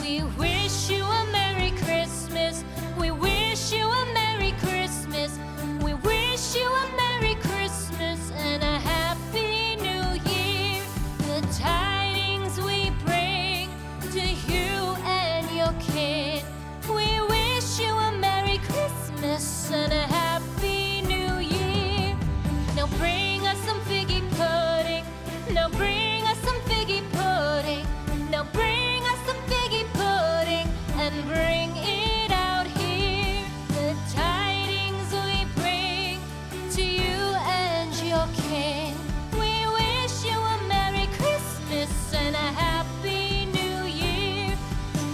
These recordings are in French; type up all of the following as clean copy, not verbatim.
We wish you a Merry Christmas. We wish you a Merry Christmas. We wish you a Merry Christmas and a Happy New Year. The tidings we bring to you and your kin. We wish you a Merry Christmas and a Happy New Year. Now bring us some figgy pudding. Now bring us some figgy pudding. Now bring us some figgy pudding and bring it out here. The tidings we bring to you and your kin. We wish you a Merry Christmas and a Happy New Year.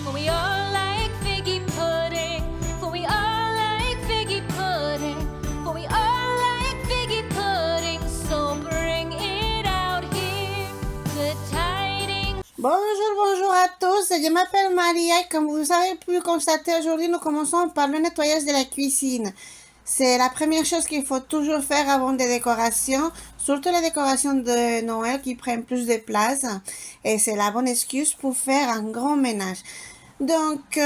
For we all like figgy pudding. For we all like figgy pudding. For we all like figgy pudding. So bring it out here. The tidings. Bonjour à tous, je m'appelle Maria et comme vous avez pu constater aujourd'hui, nous commençons par le nettoyage de la cuisine. C'est la première chose qu'il faut toujours faire avant des décorations, surtout les décorations de Noël qui prennent plus de place et c'est la bonne excuse pour faire un grand ménage. Donc,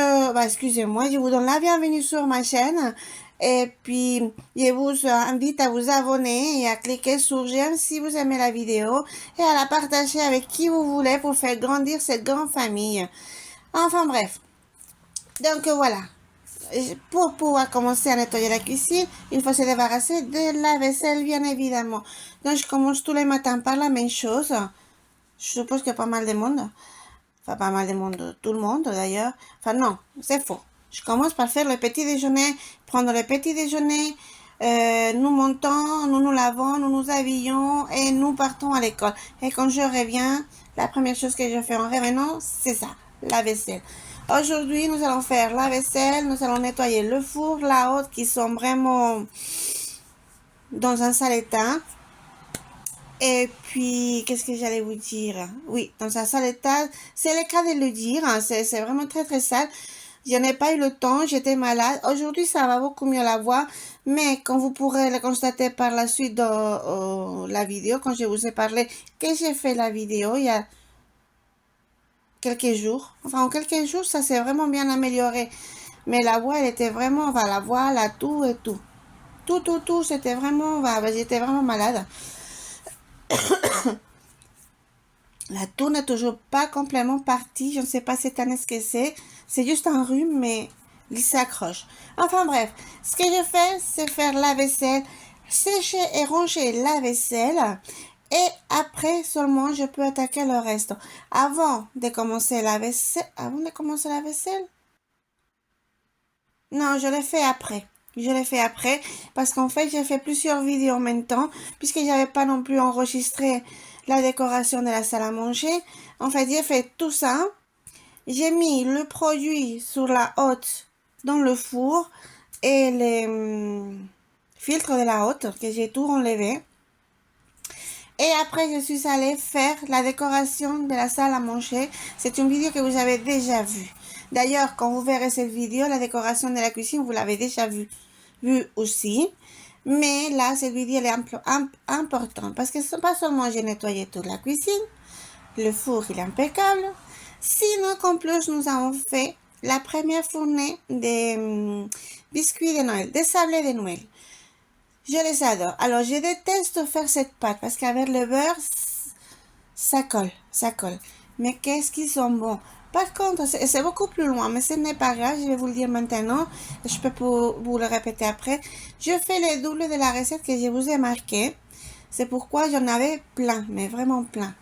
excusez-moi, je vous donne la bienvenue sur ma chaîne et puis je vous invite à vous abonner et à cliquer sur j'aime si vous aimez la vidéo et à la partager avec qui vous voulez pour faire grandir cette grande famille. Enfin bref, donc voilà. Pour pouvoir commencer à nettoyer la cuisine, il faut se débarrasser de la vaisselle, bien évidemment. Donc, je commence tous les matins par la même chose. Je suppose qu'il y a pas mal de monde. Enfin, pas mal de monde, tout le monde d'ailleurs. Enfin, non, c'est faux. Je commence par faire le petit déjeuner, prendre le petit déjeuner. Nous montons, nous nous lavons, nous nous habillons et nous partons à l'école. Et quand je reviens, la première chose que je fais en revenant, c'est ça, la vaisselle. Aujourd'hui, nous allons faire la vaisselle, nous allons nettoyer le four, la haute qui sont vraiment dans un sale état. Et puis, qu'est-ce que j'allais vous dire? Oui, dans un sale état, c'est le cas de le dire, hein, c'est vraiment très très sale. Je n'ai pas eu le temps, j'étais malade. Aujourd'hui, ça va beaucoup mieux la voix, mais comme vous pourrez le constater par la suite de la vidéo, quand je vous ai parlé que j'ai fait la vidéo il y a quelques jours. Enfin, en quelques jours, ça s'est vraiment bien amélioré. Mais la voix, elle était vraiment, la voix, la toux et tout. Tout, c'était vraiment, j'étais vraiment malade. La toux n'est toujours pas complètement partie. Je ne sais pas cette année ce que c'est. C'est juste un rhume, mais il s'accroche. Enfin bref, ce que je fais, c'est faire la vaisselle, sécher et ranger la vaisselle. Et après seulement, je peux attaquer le reste. Avant de commencer la vaisselle... Non, je l'ai fait après. Je l'ai fait après parce qu'en fait, j'ai fait plusieurs vidéos en même temps puisque j'avais pas non plus enregistré la décoration de la salle à manger. En fait, j'ai fait tout ça. J'ai mis le produit sur la hotte dans le four et les filtres de la hotte que j'ai tout enlevé. Et après, je suis allée faire la décoration de la salle à manger. C'est une vidéo que vous avez déjà vue. D'ailleurs, quand vous verrez cette vidéo, la décoration de la cuisine, vous l'avez déjà vue aussi. Mais là, cette vidéo elle est importante parce que pas seulement j'ai nettoyé toute la cuisine, le four il est impeccable, sinon qu'en plus nous avons fait la première fournée des biscuits de Noël, des sablés de Noël. Je les adore. Alors, je déteste faire cette pâte parce qu'avec le beurre, ça colle. Mais qu'est-ce qu'ils sont bons. Par contre, c'est beaucoup plus loin, mais ce n'est pas grave, je vais vous le dire maintenant. Je peux vous le répéter après. Je fais les doubles de la recette que je vous ai marquée. C'est pourquoi j'en avais plein, mais vraiment plein.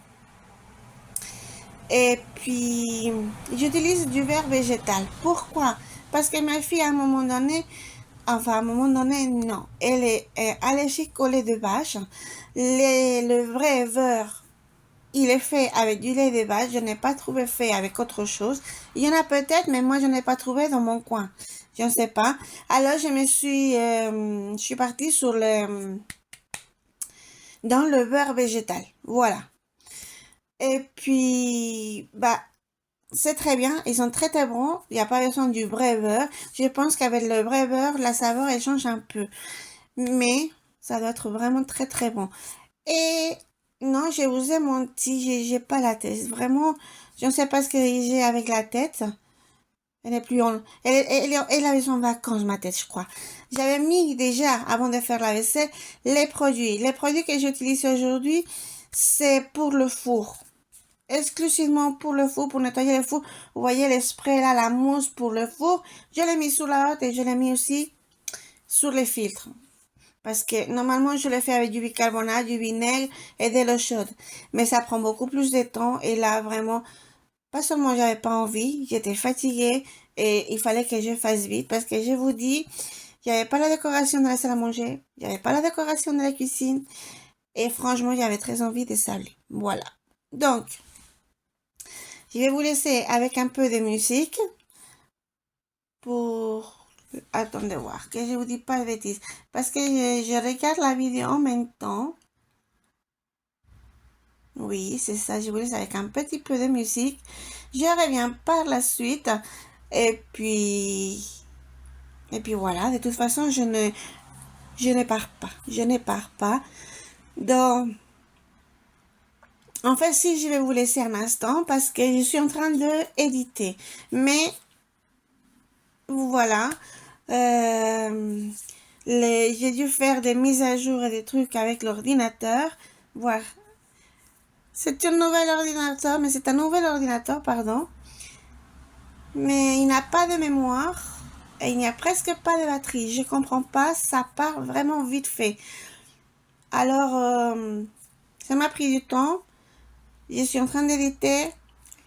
Et puis, j'utilise du beurre végétal. Pourquoi? Parce que ma fille, à un moment donné, non. Elle est allergique au lait de vache. Le vrai beurre, il est fait avec du lait de vache. Je n'ai pas trouvé fait avec autre chose. Il y en a peut-être, mais moi, je n'ai pas trouvé dans mon coin. Je ne sais pas. Alors, je suis partie sur dans le beurre végétal. Voilà. Et puis, c'est très bien, ils sont très très bons, il n'y a pas besoin du vrai beurre. Je pense qu'avec le vrai beurre, la saveur elle change un peu. Mais ça doit être vraiment très très bon. Et non, je vous ai menti, j'ai pas la tête. Vraiment, je ne sais pas ce que j'ai avec la tête. Elle est plus en... elle avait son vacances, ma tête, je crois. J'avais mis déjà, avant de faire la vaisselle, les produits. Les produits que j'utilise aujourd'hui, c'est pour le four. Exclusivement pour le four, pour nettoyer le four. Vous voyez les sprays là, la mousse pour le four. Je l'ai mis sous la hotte et je l'ai mis aussi sur les filtres. Parce que normalement, je le fais avec du bicarbonate, du vinaigre et de l'eau chaude. Mais ça prend beaucoup plus de temps. Et là, vraiment, pas seulement j'avais pas envie, j'étais fatiguée et il fallait que je fasse vite. Parce que je vous dis, il n'y avait pas la décoration de la salle à manger. Il n'y avait pas la décoration de la cuisine. Et franchement, j'avais très envie de saler. Voilà. Donc, je vais vous laisser avec un peu de musique pour... Attendez voir, que je vous dis pas de bêtises. Parce que je regarde la vidéo en même temps. Oui, c'est ça, je vous laisse avec un petit peu de musique. Je reviens par la suite. Et puis voilà, de toute façon, je ne pars pas. Je ne pars pas. Donc, en fait, si je vais vous laisser un instant parce que je suis en train de éditer. Mais, voilà. J'ai dû faire des mises à jour et des trucs avec l'ordinateur. Voilà. C'est un nouvel ordinateur, mais c'est un nouvel ordinateur, pardon. Mais il n'a pas de mémoire et il n'y a presque pas de batterie. Je comprends pas, ça part vraiment vite fait. Alors, ça m'a pris du temps. Je suis en train d'éditer.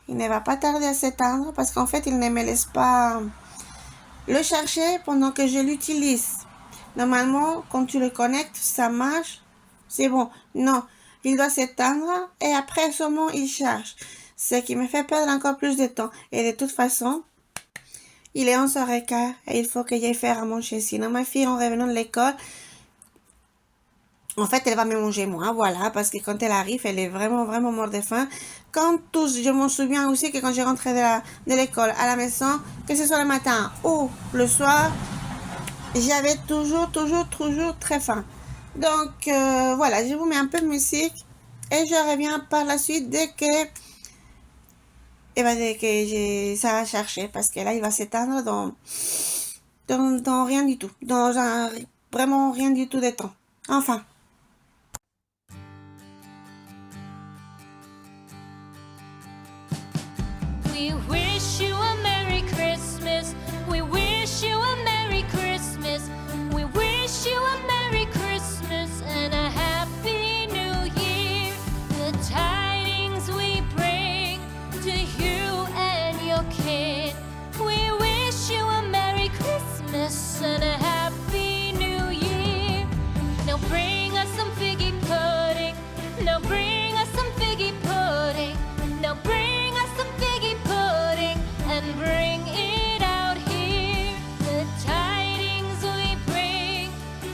Il ne va pas tarder à s'éteindre parce qu'en fait, il ne me laisse pas le chercher pendant que je l'utilise. Normalement, quand tu le connectes, ça marche. C'est bon. Non, il doit s'éteindre et après seulement il charge. Ce qui me fait perdre encore plus de temps. Et de toute façon, il est 11h15 et il faut que j'aille faire à manger. Sinon, ma fille, en revenant de l'école, en fait, elle va me manger moi, voilà, parce que quand elle arrive, elle est vraiment, vraiment morte de faim. Quand tous, je m'en souviens aussi que quand je rentrais de l'école à la maison, que ce soit le matin ou le soir, j'avais toujours très faim. Donc, voilà, je vous mets un peu de musique et je reviens par la suite dès que, ça va chercher, parce que là, il va s'éteindre dans rien du tout, vraiment rien du tout de temps. Enfin. We wish you a Merry Christmas. We wish you a Merry Christmas. We wish you a Merry Christmas and a Happy New Year. The tidings we bring to you and your kid. We wish you a Merry Christmas and a Happy New Year. Now bring us some figgy pudding. Now bring us some figgy pudding. Now bring us some figgy pudding and bring it out here. The tidings we bring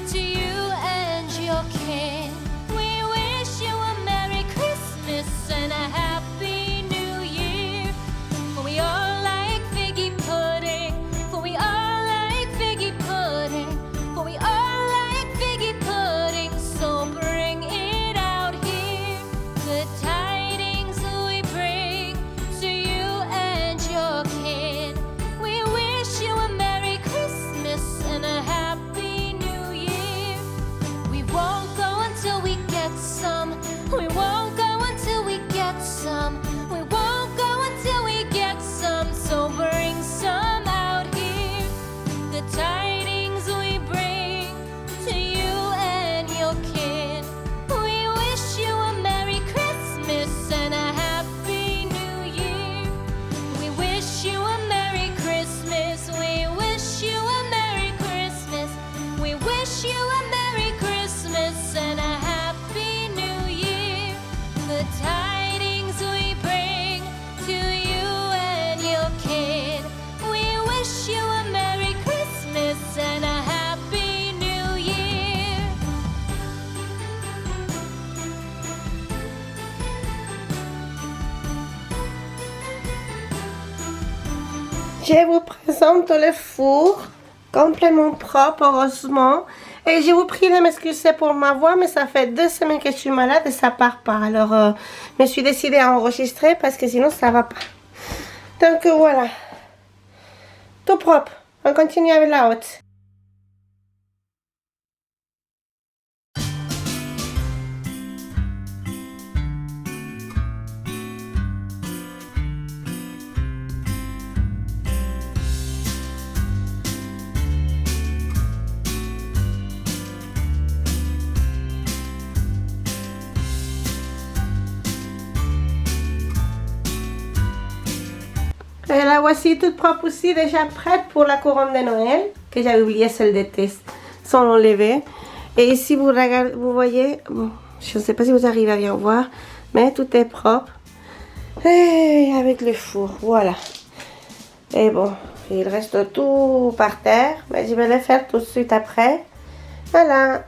to you and your kin. We wish you a Merry Christmas and a Happy New Year. For we all like figgy pudding. For we all like figgy pudding. For we all like figgy pudding. So bring it out here. The tidings we bring to you and your kin. We wish you a Merry Christmas and a Happy New Year. We won't go until we get some. We won't go until we get some. We won't go until we get some. So bring some out here. The tidings we bring to you and your kin. We wish you a Merry Christmas and a Happy New Year. We wish you a Merry Christmas. We wish you a Merry Christmas. We wish you a Merry Christmas and a Happy New Year. The tidings we bring to you and your kid. We wish you a Merry Christmas and a Happy New Year. Je vous présente le four, complètement propre, heureusement. Et je vous prie de m'excuser pour ma voix, mais ça fait 2 semaines que je suis malade et ça part pas. Alors, je me suis décidée à enregistrer parce que sinon ça va pas. Donc voilà. Tout propre. On continue avec la haute. Et la voici toute propre aussi, déjà prête pour la couronne de Noël, que j'avais oublié celle d'été, sans l'enlever. Et ici, vous regardez, vous voyez, bon, je ne sais pas si vous arrivez à bien voir, mais tout est propre. Et avec le four, voilà. Et bon, il reste tout par terre, mais je vais le faire tout de suite après. Voilà.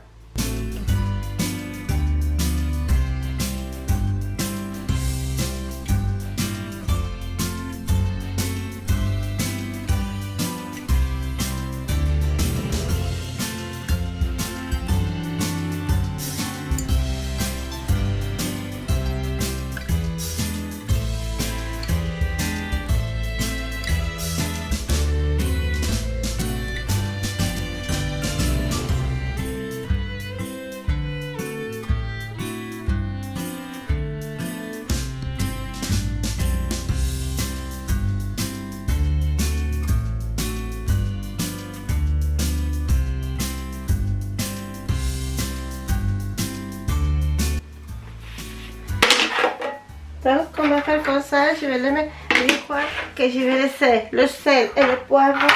Donc, on va faire comme ça, je vais le mettre, je crois que je vais laisser le sel et le poivre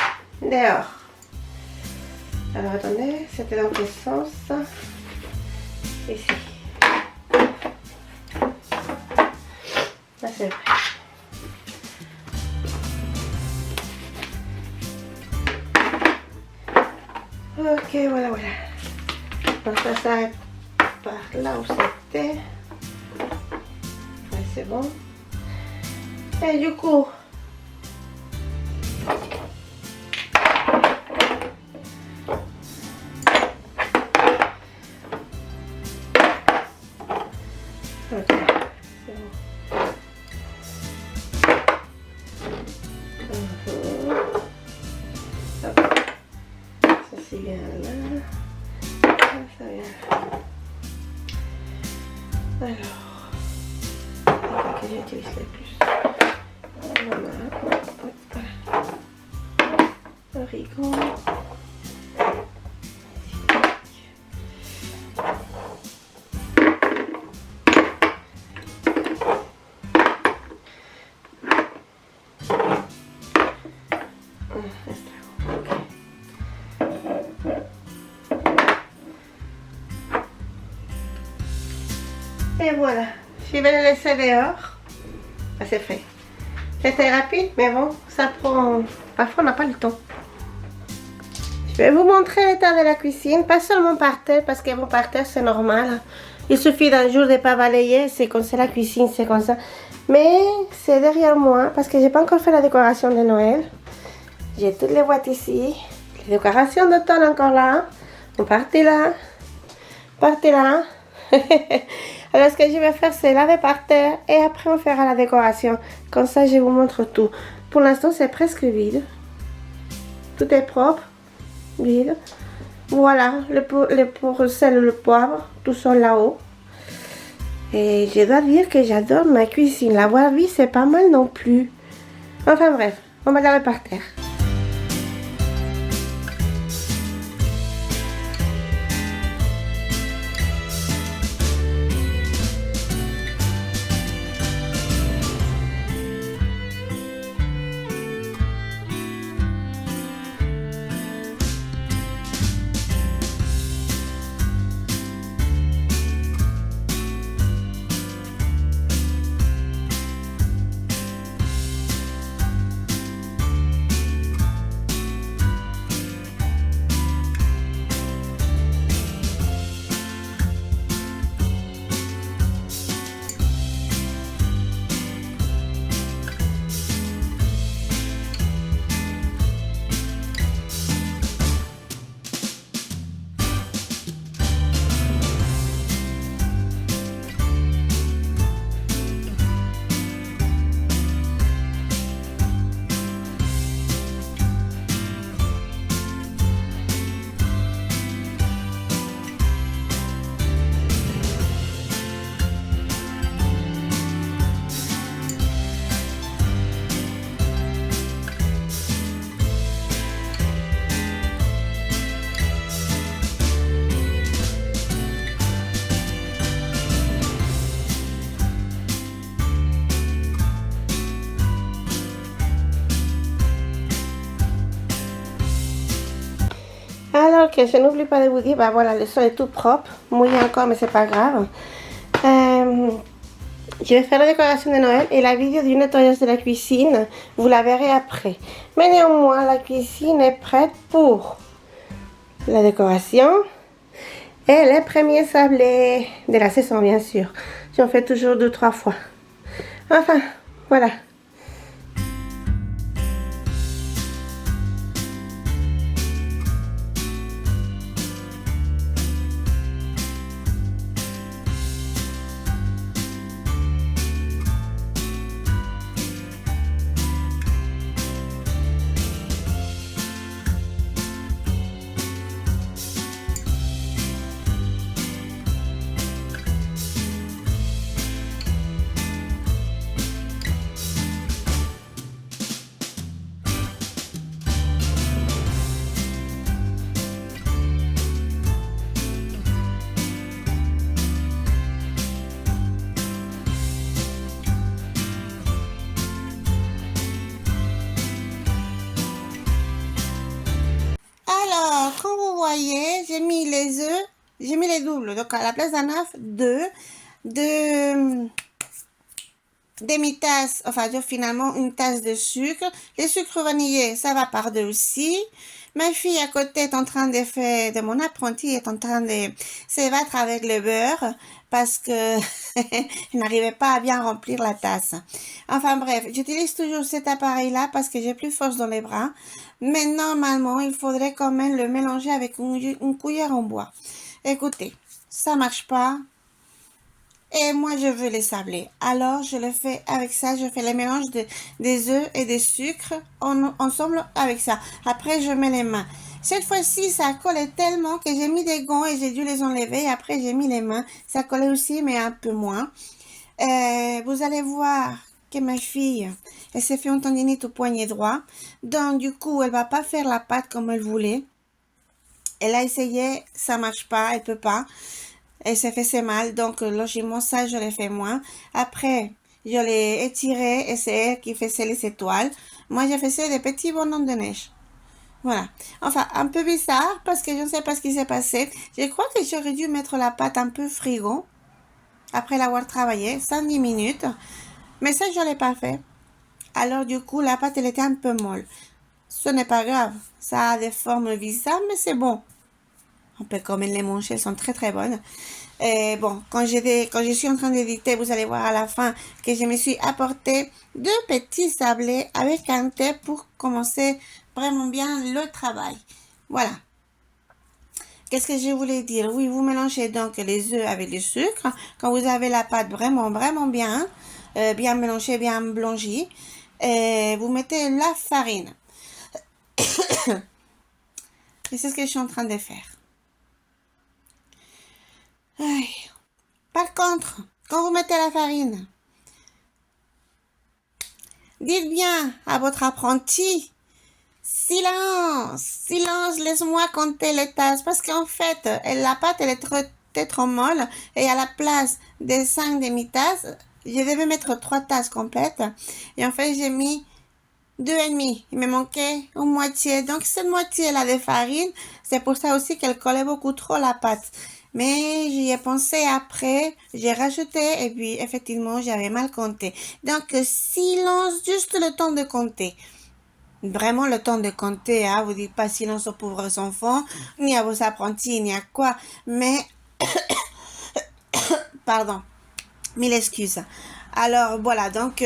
dehors. Alors, attendez, c'était dans quel sens? Ici. Là, c'est vrai. Ok, voilà, voilà. Donc, ça s'arrête par là où c'était. C'est bon. Et du coup, ok, c'est bon. Hop. Ça vient là. Ça vient là. Alors. Que j'utilise le plus. Voilà. Origan. Et voilà, je vais le laisser dehors. C'est fait. C'était rapide, mais bon, ça prend... Parfois, on n'a pas le temps. Je vais vous montrer l'état de la cuisine, pas seulement par terre, parce que bon, par terre, c'est normal. Il suffit d'un jour de ne pas balayer, c'est comme ça la cuisine, c'est comme ça. Mais c'est derrière moi, parce que j'ai pas encore fait la décoration de Noël. J'ai toutes les boîtes ici. Les décorations d'automne encore là. On partait là. Partez là. Alors ce que je vais faire, c'est laver par terre et après on fera la décoration. Comme ça, je vous montre tout. Pour l'instant, c'est presque vide. Tout est propre, vide. Voilà, le sel et le poivre, tout ça là-haut. Et je dois dire que j'adore ma cuisine. La boîte vide, c'est pas mal non plus. Enfin bref, on va laver par terre. Alors que je n'oublie pas de vous dire, bah voilà, le sol est tout propre, mouillé encore, mais c'est pas grave. Je vais faire la décoration de Noël et la vidéo du nettoyage de la cuisine, vous la verrez après. Mais néanmoins, la cuisine est prête pour la décoration et les premiers sablés de la saison, bien sûr. J'en fais toujours 2-3 fois. Enfin, voilà. Alors, comme vous voyez, j'ai mis les œufs, j'ai mis les doubles. Donc, à la place d'un œuf, deux demi-tasses, enfin, finalement, une tasse de sucre. Les sucres vanillés, ça va par deux aussi. Ma fille à côté est en train de faire, de mon apprenti est en train de se battre avec le beurre parce que elle n'arrivait pas à bien remplir la tasse. Enfin bref, j'utilise toujours cet appareil-là parce que j'ai plus force dans les bras. Mais normalement, il faudrait quand même le mélanger avec une cuillère en bois. Écoutez, ça marche pas. Et moi, je veux les sabler. Alors, je le fais avec ça. Je fais le mélange des œufs et des sucres ensemble avec ça. Après, je mets les mains. Cette fois-ci, ça collait tellement que j'ai mis des gants et j'ai dû les enlever. Après, j'ai mis les mains. Ça collait aussi, mais un peu moins. Vous allez voir que ma fille, elle s'est fait une tendinite au poignet droit. Donc, du coup, elle va pas faire la pâte comme elle voulait. Elle a essayé, ça marche pas, elle peut pas. Elle s'est fait mal, donc logiquement ça je l'ai fait moins. Après je l'ai étiré et c'est elle qui faisait les étoiles. Moi j'ai fait des petits bonhommes de neige. Voilà. Enfin un peu bizarre parce que je ne sais pas ce qui s'est passé. Je crois que j'aurais dû mettre la pâte un peu frigo après l'avoir travaillé, 110 minutes. Mais ça je l'ai pas fait. Alors du coup la pâte elle était un peu molle. Ce n'est pas grave. Ça a des formes bizarres mais c'est bon. On peut quand même les manger, elles sont très très bonnes. Et bon, quand je suis en train d'éditer, vous allez voir à la fin que je me suis apporté 2 petits sablés avec un thé pour commencer vraiment bien le travail. Voilà. Qu'est-ce que je voulais dire? Oui, vous mélangez donc les œufs avec le sucre. Quand vous avez la pâte vraiment bien, bien mélangée, bien blanchie, et vous mettez la farine. Et c'est ce que je suis en train de faire. Aïe. Par contre, quand vous mettez la farine, dites bien à votre apprenti, silence, silence, laisse-moi compter les tasses, parce qu'en fait, la pâte, elle est trop molle, et à la place des 5 demi-tasses, je devais mettre 3 tasses complètes, et en fait, j'ai mis 2,5. Il me manquait une moitié, donc cette moitié-là de farine, c'est pour ça aussi qu'elle collait beaucoup trop la pâte. Mais j'y ai pensé après, j'ai rajouté et puis effectivement j'avais mal compté. Donc silence, juste le temps de compter. Vraiment le temps de compter, hein. Vous dites pas silence aux pauvres enfants, ni à vos apprentis, ni à quoi. Mais, pardon, mille excuses. Alors voilà, donc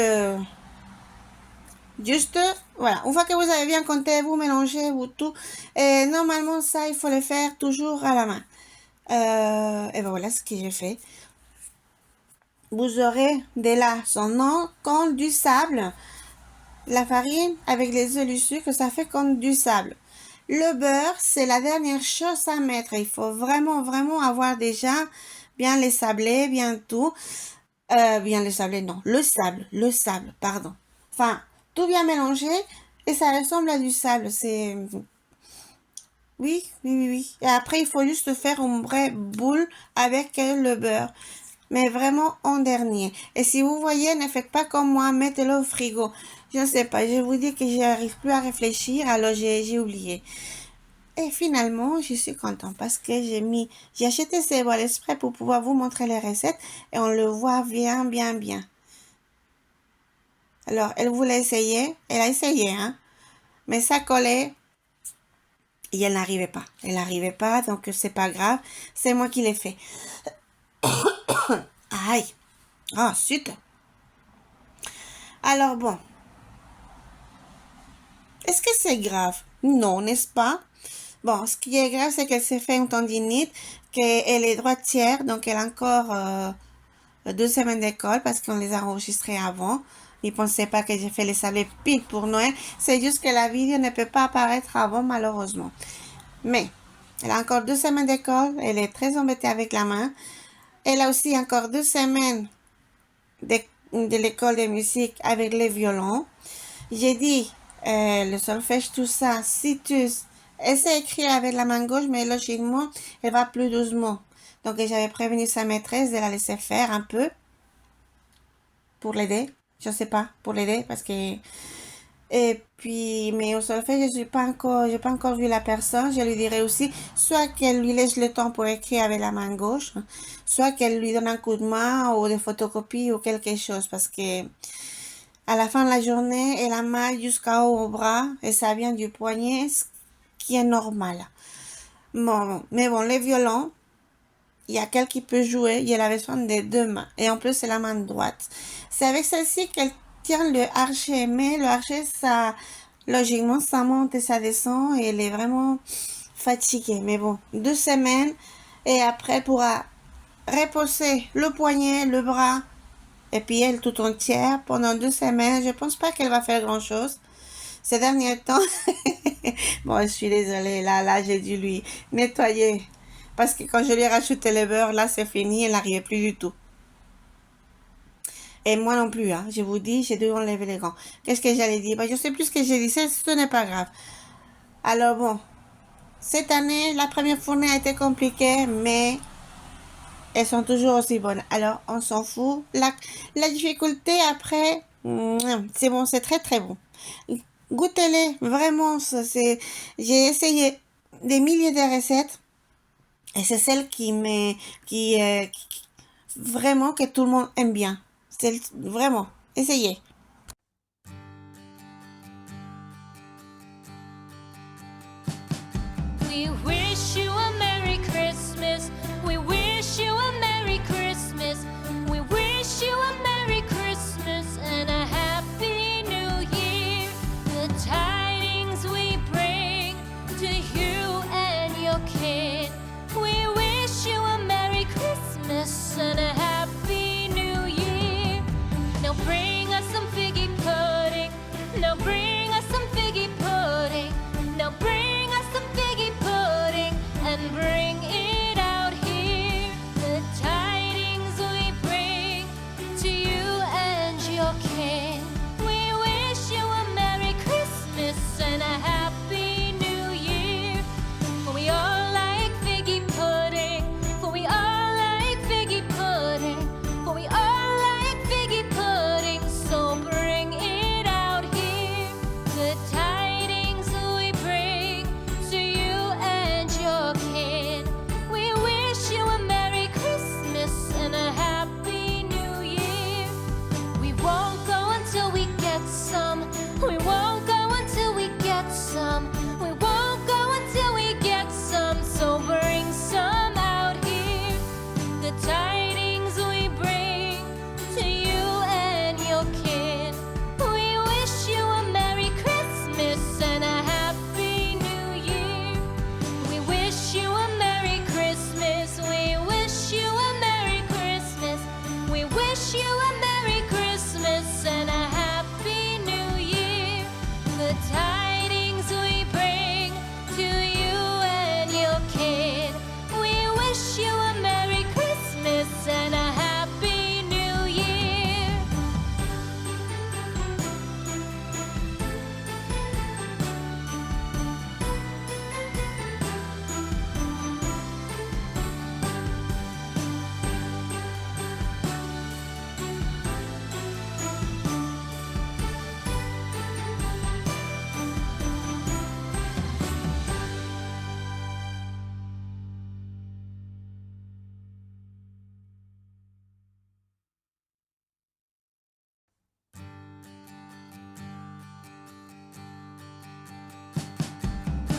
juste, voilà, une fois que vous avez bien compté, vous mélangez, vous tout. Et normalement ça, il faut le faire toujours à la main. Et ben voilà ce que j'ai fait. Vous aurez de là son nom comme du sable. La farine avec les œufs, du sucre, ça fait comme du sable. Le beurre, c'est la dernière chose à mettre. Il faut vraiment avoir déjà bien les sablés, bien tout. Bien les sablés, non. Le sable, pardon. Enfin, tout bien mélangé et ça ressemble à du sable. C'est... Oui. Et après, il faut juste faire une vraie boule avec le beurre. Mais vraiment en dernier. Et si vous voyez, ne faites pas comme moi, mettez-le au frigo. Je ne sais pas, je vous dis que j'arrive plus à réfléchir, alors j'ai oublié. Et finalement, je suis contente parce que j'ai acheté ces bols exprès pour pouvoir vous montrer les recettes et on le voit bien, bien, bien. Alors, elle voulait essayer, elle a essayé, hein, mais ça collait et elle n'arrivait pas. Elle n'arrivait pas, donc c'est pas grave, c'est moi qui l'ai fait. Aïe, ah, zut. Alors bon, est-ce que c'est grave? Non, n'est-ce pas? Bon, ce qui est grave, c'est qu'elle s'est fait une tendinite, qu'elle est droitière, donc elle a encore 2 semaines d'école parce qu'on les a enregistrés avant. Ils ne pensaient pas que j'ai fait les sablés pile pour Noël. C'est juste que la vidéo ne peut pas apparaître avant, malheureusement. Mais, elle a encore 2 semaines d'école. Elle est très embêtée avec la main. Elle a aussi encore 2 semaines de l'école de musique avec les violons. J'ai dit, le solfège, tout ça, si tu essaies d'écrire avec la main gauche, mais logiquement, elle va plus doucement. Donc, j'avais prévenu sa maîtresse de la laisser faire un peu pour l'aider. Je sais pas, pour l'aider parce que... Et puis, mais au solfège, j'ai pas encore vu la personne. Je lui dirai aussi, soit qu'elle lui laisse le temps pour écrire avec la main gauche, soit qu'elle lui donne un coup de main ou des photocopies ou quelque chose parce que à la fin de la journée, elle a mal jusqu'au au bras et ça vient du poignet, ce qui est normal. Bon, mais bon, les violons, il y a quelqu'un qui peut jouer, il y a la version des 2 mains. Et en plus, c'est la main droite. C'est avec celle-ci qu'elle tient le archet. Mais le archet, ça, logiquement, ça monte et ça descend. Et elle est vraiment fatiguée. Mais bon, 2 semaines. Et après, elle pourra reposer le poignet, le bras. Et puis elle tout entière pendant 2 semaines. Je pense pas qu'elle va faire grand-chose. Ces derniers temps, bon, je suis désolée. Là, j'ai dû lui nettoyer. Parce que quand je lui ai rajouté le beurre, là, c'est fini, elle n'arrivait plus du tout. Et moi non plus, hein. Je vous dis, j'ai dû enlever les gants. Qu'est-ce que j'allais dire? Je sais plus ce que j'ai dit, ce n'est pas grave. Alors bon, cette année, la première fournée a été compliquée, mais elles sont toujours aussi bonnes. Alors, on s'en fout. La difficulté, après, c'est bon, c'est très très bon. Goûtez-les, vraiment, j'ai essayé des milliers de recettes. Et c'est celle vraiment que tout le monde aime bien. C'est vraiment, essayez. We wish you a Merry Christmas. We wish you a Merry Christmas. We wish you a Merry Christmas and a Happy New Year. The tidings we bring to you and your kid. We wish you a Merry Christmas and a Happy New Year. Now bring us some figgy pudding. Now bring us some figgy pudding. Now bring us some figgy pudding.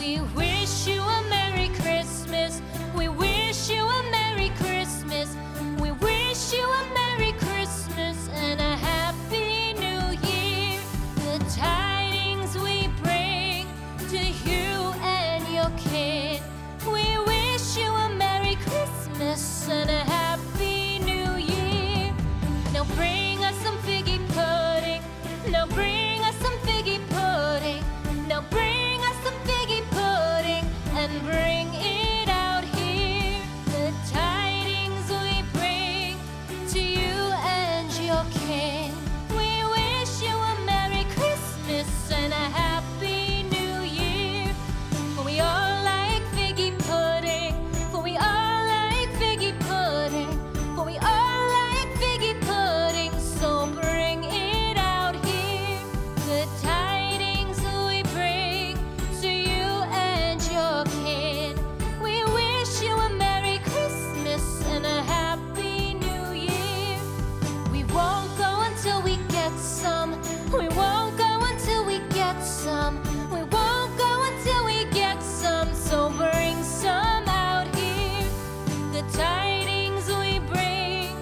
We wish you a Merry Christmas. We wish you a Merry Christmas. We wish you a Merry Christmas and a Happy New Year. The tidings we bring to you and your kid. We wish you a Merry Christmas and a Happy New Year. Now bring us some figgy pudding. Now bring us some figgy pudding. Now bring us some figgy pudding and bring it out here. The tidings we bring to you and your king. We wish you a Merry Christmas and a Happy New Year. For we all like figgy pudding. For we all like figgy pudding. For we all like figgy pudding. So bring it out here. The tidings we bring to you and your kid. We wish you a Merry Christmas and a Happy New Year. We won't go until we get some. We won't go until we get some. We won't go until we get some. So bring some out here. The tidings we bring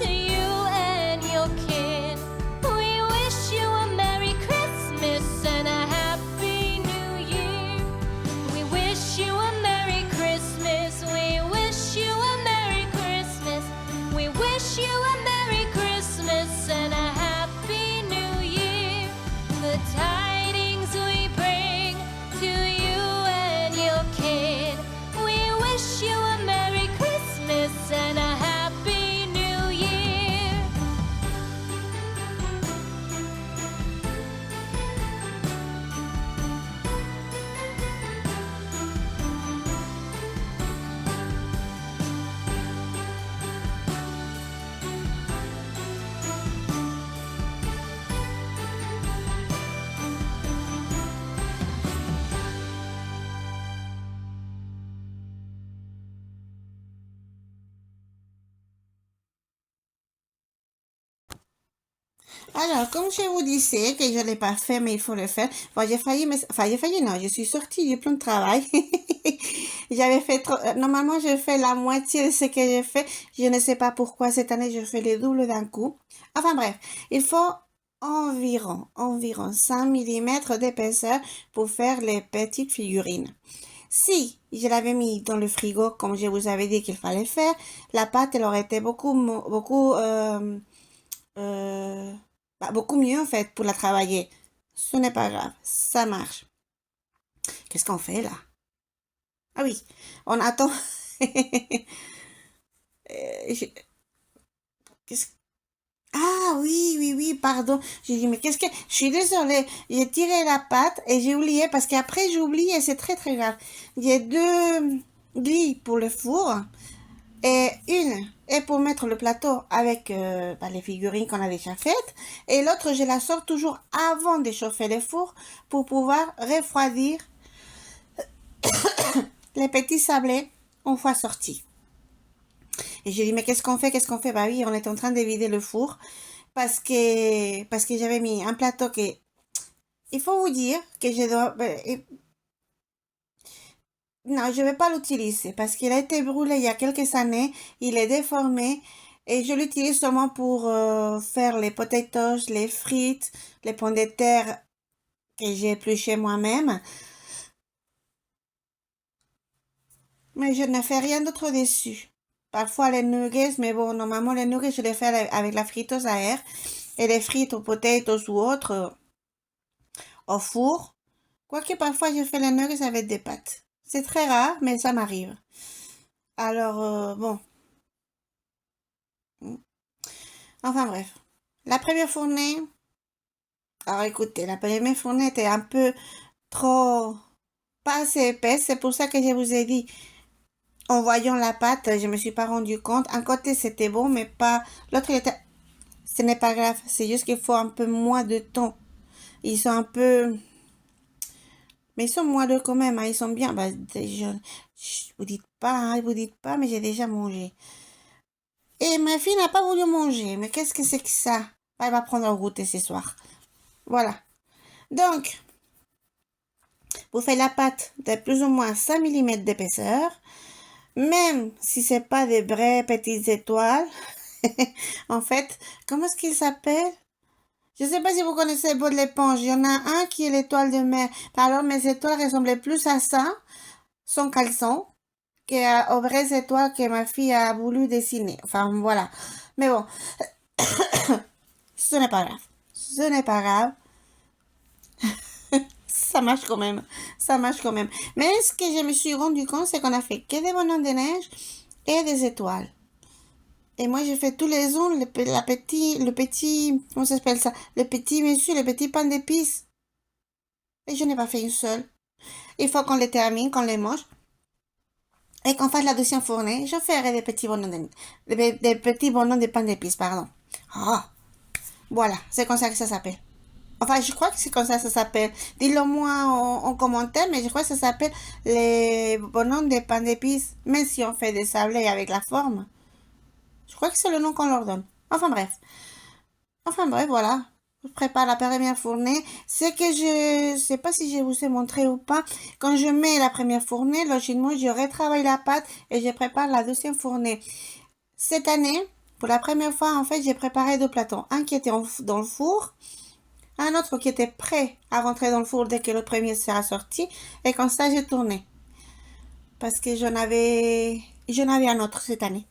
to you and your kid. We wish you a Merry Christmas and a Happy New Year. We wish you a Merry Christmas. We wish you a Merry Christmas. We wish you a Merry Christmas and a Happy New Year. The tidings we bring to you and your kid. We wish you a Merry Christmas and a Happy New Year. Alors, comme je vous disais que je ne l'ai pas fait, mais il faut le faire. Bon, j'ai failli, mais... Enfin, j'ai failli, non, je suis sortie du plan de travail. J'avais fait trop... Normalement, je fais la moitié de ce que j'ai fait. Je ne sais pas pourquoi cette année, je fais le double d'un coup. Enfin bref, il faut environ 5 mm d'épaisseur pour faire les petites figurines. Si je l'avais mis dans le frigo, comme je vous avais dit qu'il fallait faire, la pâte, elle aurait été beaucoup mieux en fait pour la travailler. Ce n'est pas grave, ça marche. Qu'est-ce qu'on fait là? Ah oui, on attend. Je- qu'est-ce- Ah oui, pardon. J'ai dit, mais qu'est-ce que... Je suis désolée, j'ai tiré la pâte et j'ai oublié parce qu'après j'oublie et c'est très très grave. J'ai 2 grilles pour le four et une est pour mettre le plateau avec les figurines qu'on a déjà faites et l'autre je la sors toujours avant de chauffer le four pour pouvoir refroidir les petits sablés une fois sortis. Et j'ai dit, mais qu'est-ce qu'on fait? Bah oui, on est en train de vider le four parce que j'avais mis un plateau que... Il faut vous dire que je dois... Non, je vais pas l'utiliser parce qu'il a été brûlé il y a quelques années, il est déformé et je l'utilise seulement pour faire les potatoes, les frites, les pommes de terre que j'ai épluchées moi-même. Mais je ne fais rien d'autre dessus. Parfois les nuggets, mais bon, normalement les nuggets, je les fais avec la friteuse à air. Et les frites aux potatoes ou autres au four. Quoique parfois je fais les nuggets avec des pâtes. C'est très rare, mais ça m'arrive. Alors, bon. Enfin bref. La première fournée... Alors écoutez, la première fournée était un peu trop... pas assez épaisse. C'est pour ça que je vous ai dit... En voyant la pâte, je me suis pas rendu compte. Un côté c'était bon, mais pas... L'autre il était... Ce n'est pas grave. C'est juste qu'il faut un peu moins de temps. Ils sont un peu... Mais ils sont moelleux quand même, hein. Ils sont bien. Bah, vous dites pas, mais j'ai déjà mangé. Et ma fille n'a pas voulu manger. Mais qu'est-ce que c'est que ça? Elle va prendre au goûter ce soir. Voilà. Donc, vous faites la pâte de plus ou moins 5 mm d'épaisseur. Même si c'est pas des vraies petites étoiles. En fait, comment est-ce qu'il s'appelle? Je sais pas si vous connaissez le Bob l'éponge. Il y en a un qui est l'étoile de mer. Alors, mes étoiles ressemblaient plus à ça, son caleçon, qu'aux vraies étoiles que ma fille a voulu dessiner. Enfin, voilà. Mais bon, ce n'est pas grave. Ce n'est pas grave. Ça marche quand même. Ça marche quand même. Mais ce que je me suis rendu compte, c'est qu'on a fait que des bonhommes de neige et des étoiles. Et moi, j'ai fait tous les ans le petit, comment ça s'appelle ça? Le petit monsieur, le petit pain d'épices. Et je n'ai pas fait une seule. Il faut qu'on les termine, qu'on les mange. Et qu'on fasse la deuxième fournée. Je ferai des petits bonhommes des petits bonhommes de pain d'épices, pardon. Ah, voilà, c'est comme ça que ça s'appelle. Enfin, je crois que c'est comme ça que ça s'appelle. Dites-le moi en commentaire, mais je crois que ça s'appelle les bonhommes de pain d'épices. Même si on fait des sablés avec la forme. Je crois que c'est le nom qu'on leur donne. Enfin bref. Voilà. Je prépare la première fournée. C'est que je sais pas si je vous ai montré ou pas. Quand je mets la première fournée, logiquement, je retravaille la pâte et je prépare la deuxième fournée. Cette année, pour la première fois, en fait, j'ai préparé deux plateaux. Un qui était dans le four. Un autre qui était prêt à rentrer dans le four dès que le premier sera sorti. Et comme ça, j'ai tourné. Parce que j'en avais un autre cette année.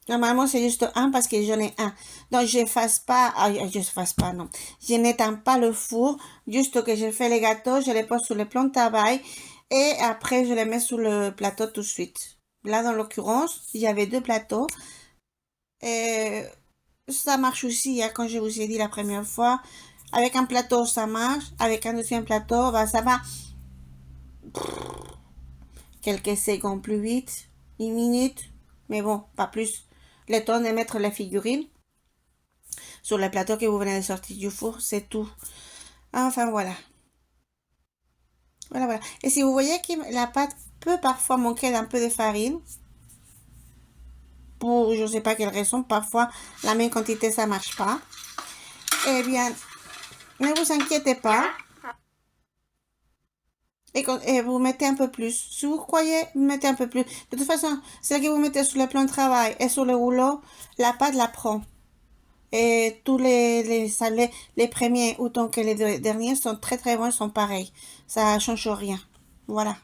Normalement, c'est juste un parce que j'en ai un. Donc, je non. Je n'éteins pas le four. Juste que je fais les gâteaux, je les pose sur le plan de travail. Et après, je les mets sur le plateau tout de suite. Là, dans l'occurrence, il y avait deux plateaux. Et ça marche aussi, hein, comme je vous ai dit la première fois. Avec un plateau, ça marche. Avec un deuxième plateau, bah, ça va quelques secondes plus vite. Une minute. Mais bon, pas plus. Le temps de mettre la figurine sur le plateau que vous venez de sortir du four, c'est tout. Enfin, voilà. Voilà. Et si vous voyez que la pâte peut parfois manquer d'un peu de farine, pour je ne sais pas quelle raison, parfois la même quantité ça marche pas, eh bien, ne vous inquiétez pas. Et vous mettez un peu plus. Si vous croyez, vous mettez un peu plus. De toute façon, celle que vous mettez sur le plan de travail et sur le rouleau, la pâte la prend. Et tous les salés, les premiers autant que les derniers sont très très bons, sont pareils. Ça change rien. Voilà.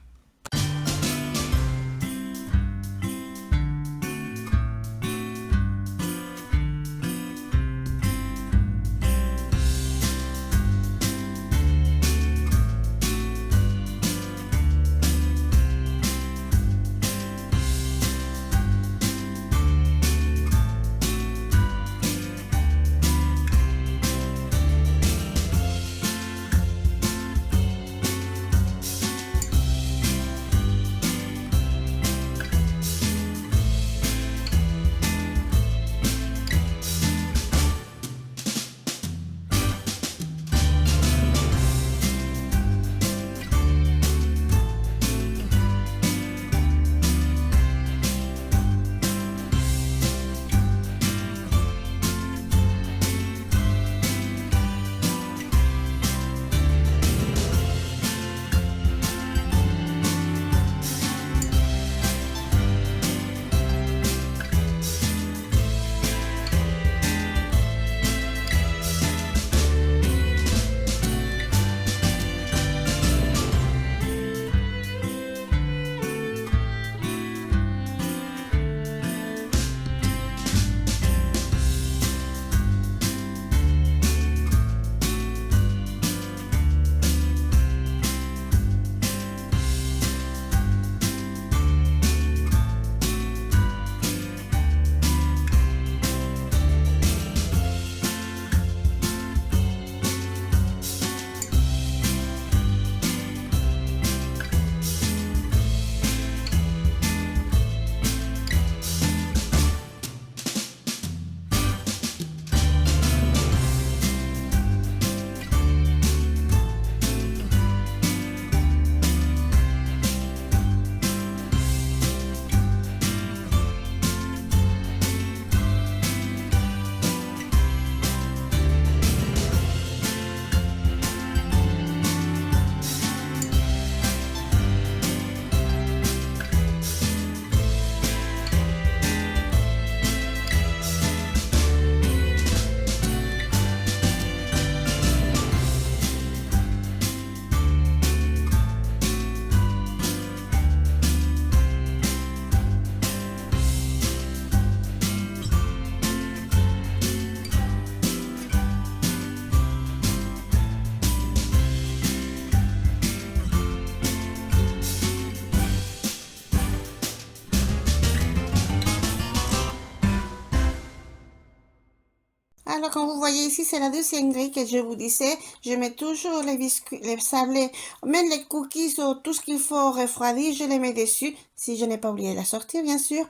Alors, comme vous voyez ici, c'est la deuxième grille que je vous disais. Je mets toujours les biscuits, les sablés, même les cookies ou tout ce qu'il faut refroidir, je les mets dessus. Si je n'ai pas oublié de la sortir, bien sûr.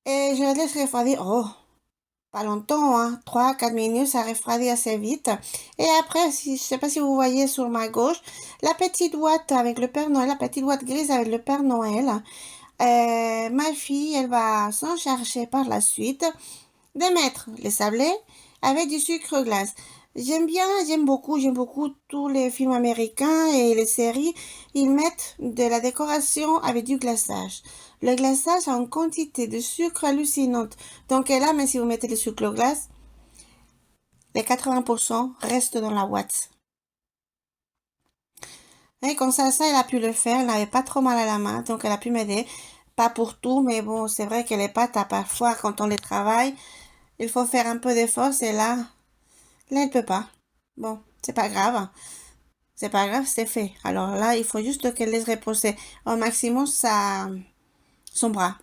Et je les laisse refroidir. Oh, pas longtemps, hein. 3-4 minutes, ça refroidit assez vite. Et après, je ne sais pas si vous voyez sur ma gauche, la petite boîte avec le Père Noël, la petite boîte grise avec le Père Noël. Ma fille, elle va s'en charger par la suite de mettre les sablés avec du sucre glace. J'aime beaucoup tous les films américains et les séries. Ils mettent de la décoration avec du glaçage. Le glaçage a une quantité de sucre hallucinante. Donc là, même si vous mettez le sucre glace, les 80% restent dans la boîte. Et comme ça, elle a pu le faire. Elle n'avait pas trop mal à la main, donc elle a pu m'aider. Pas pour tout, mais bon, c'est vrai que les pâtes, parfois, quand on les travaille, il faut faire un peu d'effort, et là, elle peut pas. Bon, c'est pas grave. C'est pas grave, c'est fait. Alors là, il faut juste qu'elle laisse reposer au maximum son bras.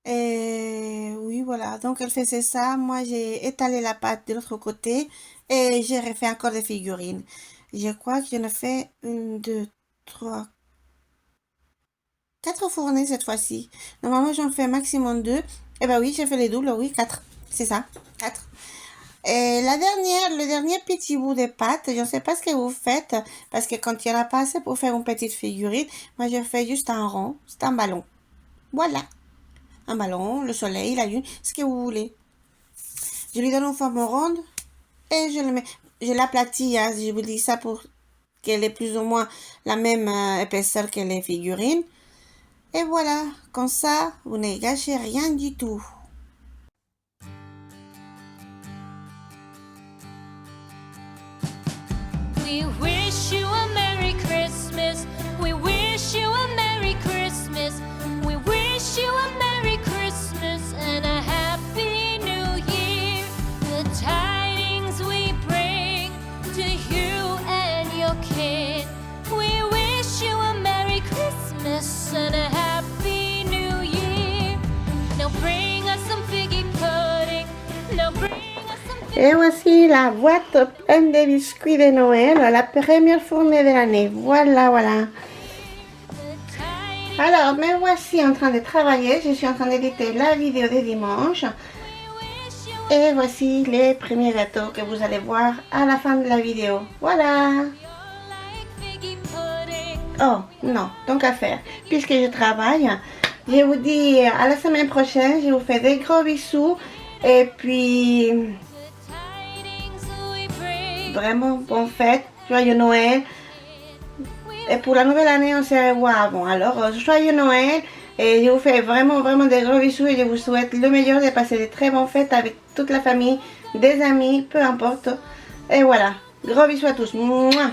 Et oui, voilà. Donc, elle faisait ça. Moi, j'ai étalé la pâte de l'autre côté et j'ai refait encore des figurines. Je crois que j'en ai fait 1, 2, 3, 4 fournées cette fois-ci. Normalement, j'en fais maximum 2. Eh ben oui, j'ai fait les doubles, oui, 4. C'est ça, 4. Et le dernier petit bout de pâte, je ne sais pas ce que vous faites, parce que quand il n'y en a pas assez pour faire une petite figurine, moi je fais juste un rond, c'est un ballon. Voilà. Un ballon, le soleil, la lune, ce que vous voulez. Je lui donne une forme ronde et je l'aplatis, hein, je vous dis ça pour qu'elle ait plus ou moins la même épaisseur que les figurines. Et voilà, comme ça, vous ne gâchez rien du tout. We wish you a Merry Christmas. We wish you a Merry Christmas. We wish you a Merry Christmas and a Happy New Year. The tidings we bring to you and your kid. We wish you a Merry Christmas and a Happy New Year. Now bring us some figgy pudding. Now bring us some figgy Et voici la boîte pleine de biscuits de Noël, la première fournée de l'année. Voilà, voilà. Alors, me voici en train de travailler. Je suis en train d'éditer la vidéo de dimanche. Et voici les premiers gâteaux que vous allez voir à la fin de la vidéo. Voilà. Oh, non, donc à faire. Puisque je travaille, je vous dis à la semaine prochaine. Je vous fais des gros bisous. Et puis, vraiment, bonne fête. Joyeux Noël. Et pour la nouvelle année, on se revoit avant. Alors, joyeux Noël. Et je vous fais vraiment, vraiment des gros bisous. Et je vous souhaite le meilleur, de passer de très bonnes fêtes avec toute la famille, des amis, peu importe. Et voilà. Gros bisous à tous. Mouah.